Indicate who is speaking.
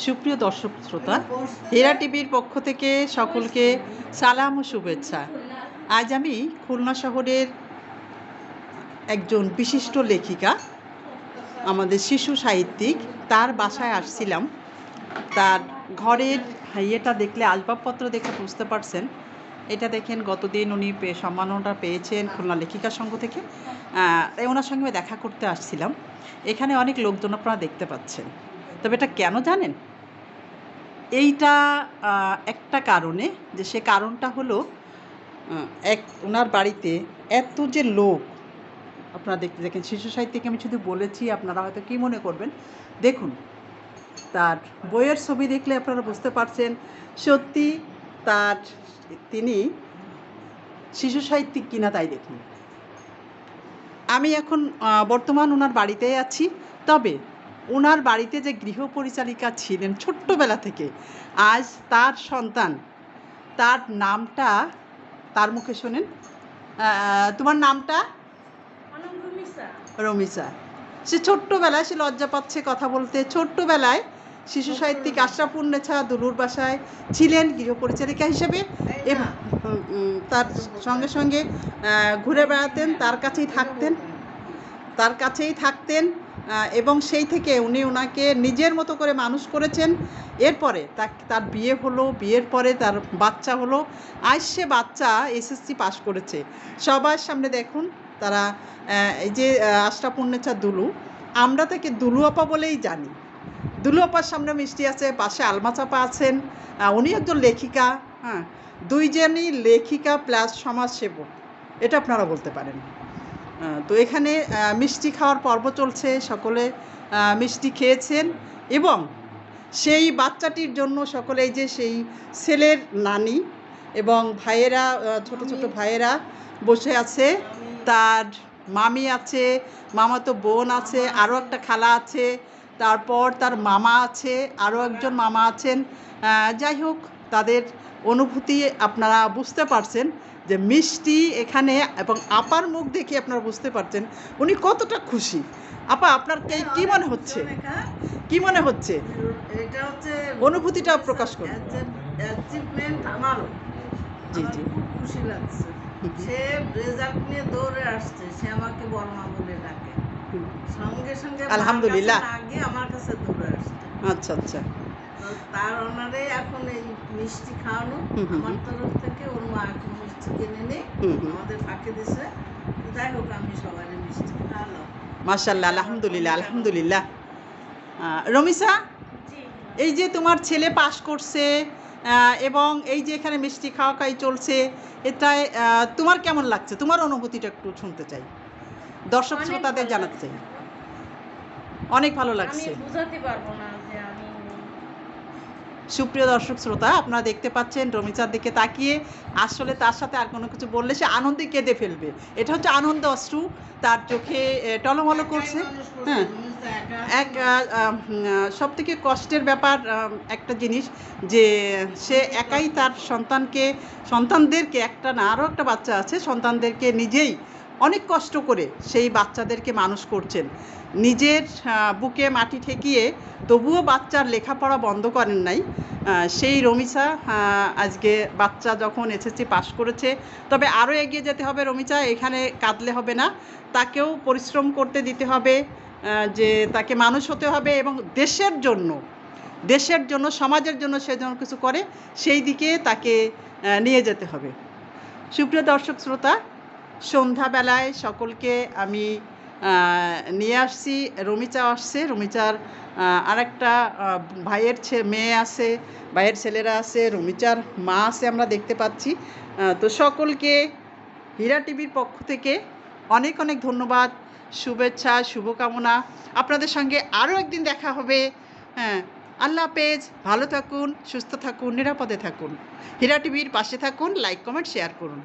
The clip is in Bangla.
Speaker 1: সুপ্রিয় দর্শক শ্রোতা, হীরা টিভির পক্ষ থেকে সকলকে সালাম ও শুভেচ্ছা। আজ আমি খুলনা শহরের একজন বিশিষ্ট লেখিকা, আমাদের শিশু সাহিত্যিক, তার বাসায় আসছিলাম। তার ঘরের ইয়েটা দেখলে, আসবাবপত্র দেখে বুঝতে পারছেন। এটা দেখেন, গতদিন উনি সম্মাননাটা পেয়েছেন খুলনা লেখিকা সংঘ থেকে। ওনার সঙ্গে দেখা করতে আসছিলাম। এখানে অনেক লোকজন আপনারা দেখতে পাচ্ছেন। তবে এটা কেন জানেন? এইটা একটা কারণে, যে সে কারণটা হলো ওনার বাড়িতে এত যে লোক আপনারা দেখেন। শিশু সাহিত্যিক আমি শুধু বলেছি, আপনারা হয়তো কী মনে করবেন। দেখুন, তার বইয়ের ছবি দেখলে আপনারা বুঝতে পারছেন সত্যি তিনি শিশু সাহিত্যিক কিনা। তাই দেখুন, আমি এখন বর্তমান ওনার বাড়িতেই আছি। তবে ওনার বাড়িতে যে গৃহপরিচারিকা ছিলেন ছোট্টবেলা থেকে, আজ তার সন্তান, তার নামটা তার মুখে শোনেন। তোমার নামটা? রমিসা। সে ছোট্টবেলায় সে লজ্জা পাচ্ছে কথা বলতে। ছোট্টবেলায় শিশু সাহিত্যিক আশরাফুন্নেছা দুলুর বাসায় ছিলেন গৃহপরিচারিকা হিসেবে, এবং তার সঙ্গে সঙ্গে ঘুরে বেড়াতেন, তার কাছেই থাকতেন এবং সেই থেকে উনি ওনাকে নিজের মতো করে মানুষ করেছেন। এরপরে তার বিয়ে হলো, বিয়ের পরে তার বাচ্চা হলো। আজ সে বাচ্চা এসএসসি পাশ করেছে। সবার সামনে দেখুন, তারা এই যে আশরাফুন্নেছা দুলু, আমরা তাকে দুলু আপা বলেই জানি। দুলু আপার সামনে মিষ্টি আছে, পাশে আলমা চাপা আছেন। উনি একজন লেখিকা, হ্যাঁ, দুইজনই লেখিকা প্লাস সমাজসেবক, এটা আপনারা বলতে পারেন। তো এখানে মিষ্টি খাওয়ার পর্ব চলছে, সকলে মিষ্টি খেয়েছেন এবং সেই বাচ্চাটির জন্য সকলে, এই যে সেই ছেলের নানি এবং ভাইয়েরা, ছোট ছোট ভাইয়েরা বসে আছে, তার মামি আছে, মামাতো বোন আছে, আরও একটা খালা আছে, তারপর তার মামা আছে, আরও একজন মামা আছেন। যাই হোক, তাদের অনুভূতি আপনারা বুঝতে পারছেন যে মিষ্টি এখানে, এবং আপার মুখ দেখে আপনারা বুঝতে পারছেন উনি কতটা খুশি। আপা, আপনার কি মনে হচ্ছে? কি মনে হচ্ছে?
Speaker 2: এটা হচ্ছে
Speaker 1: অনুভূতিটা প্রকাশ করুন।
Speaker 2: আমারও
Speaker 1: জি জি,
Speaker 2: খুব খুশি লাগছে। সে রেজাল্ট নিয়ে দৌড়ে আসছে, সে আমাকে বর্মা বলে ডাকে, সঙ্গে সঙ্গে
Speaker 1: আলহামদুলিল্লাহ
Speaker 2: আগে আমার কাছে দৌড়ে আসছে।
Speaker 1: আচ্ছা আচ্ছা,
Speaker 2: তার অনারে এখন এই মিষ্টি খাওয়ানো আমার তরফ থেকে। ওর মা এখন মিষ্টি কিনে নেই, আমাদের ফাঁকে দিছে। যাই হোক, আমি সবাই মিষ্টি খাওয়ালাম।
Speaker 1: মাশাআল্লাহ, আলহামদুলিল্লাহ আলহামদুলিল্লাহ। রমিসা, এই যে তোমার ছেলে পাশ করছে এবং এই যে এখানে মিষ্টি খাওয়া খাই চলছে, এটায় তোমার কেমন লাগছে? তোমার অনুভূতিটা একটু শুনতে চাই, দর্শক শ্রোতাদের জানাতে চাই। অনেক ভালো লাগছে।
Speaker 3: বুঝাতে পারবো না যে আমি।
Speaker 1: সুপ্রিয় দর্শক শ্রোতা, আপনারা দেখতে পাচ্ছেন রমিসার দিকে তাকিয়ে, আসলে তার সাথে আর কোনো কিছু বললে সে আনন্দে কেঁদে ফেলবে। এটা হচ্ছে আনন্দ অশ্রু, তার চোখে টলমলো করছে। হ্যাঁ, এক সবথেকে কষ্টের ব্যাপার একটা জিনিস, যে সে একাই তার সন্তানদেরকে, একটা না আরও একটা বাচ্চা আছে, সন্তানদেরকে নিজেই অনেক কষ্ট করে সেই বাচ্চাদেরকে মানুষ করছেন। নিজের বুকে মাটি ঠেকিয়ে তবুও বাচ্চার লেখাপড়া বন্ধ করেন নাই। সেই রমিসা আজকে বাচ্চা যখন এসএসসি পাশ করেছে, তবে আরও এগিয়ে যেতে হবে রমিসা। এখানে কাঁদলে হবে না, তাকেও পরিশ্রম করতে দিতে হবে, যে তাকে মানুষ হতে হবে এবং দেশের জন্য সমাজের জন্য সে যেন কিছু করে, সেই দিকে তাকে নিয়ে যেতে হবে। সুপ্রিয় দর্শক শ্রোতা, সন্ধ্যাবেলায় সকলকে আমি নিয়ে আসছি। রমিচা আসছে, রমিচার আরেকটা ভাইয়ের মেয়ে আছে, ভাইয়ের ছেলেরা আছে, রমিচার মা আছে, আমরা দেখতে পাচ্ছি। তো সকলকে হীরা টিভির পক্ষ থেকে অনেক অনেক ধন্যবাদ, শুভেচ্ছা, শুভকামনা। আপনাদের সঙ্গে আরও একদিন দেখা হবে। হ্যাঁ, আল্লাহ হাফেজ, ভালো থাকুন, সুস্থ থাকুন, নিরাপদে থাকুন। হীরা টিভির পাশে থাকুন, লাইক কমেন্ট শেয়ার করুন।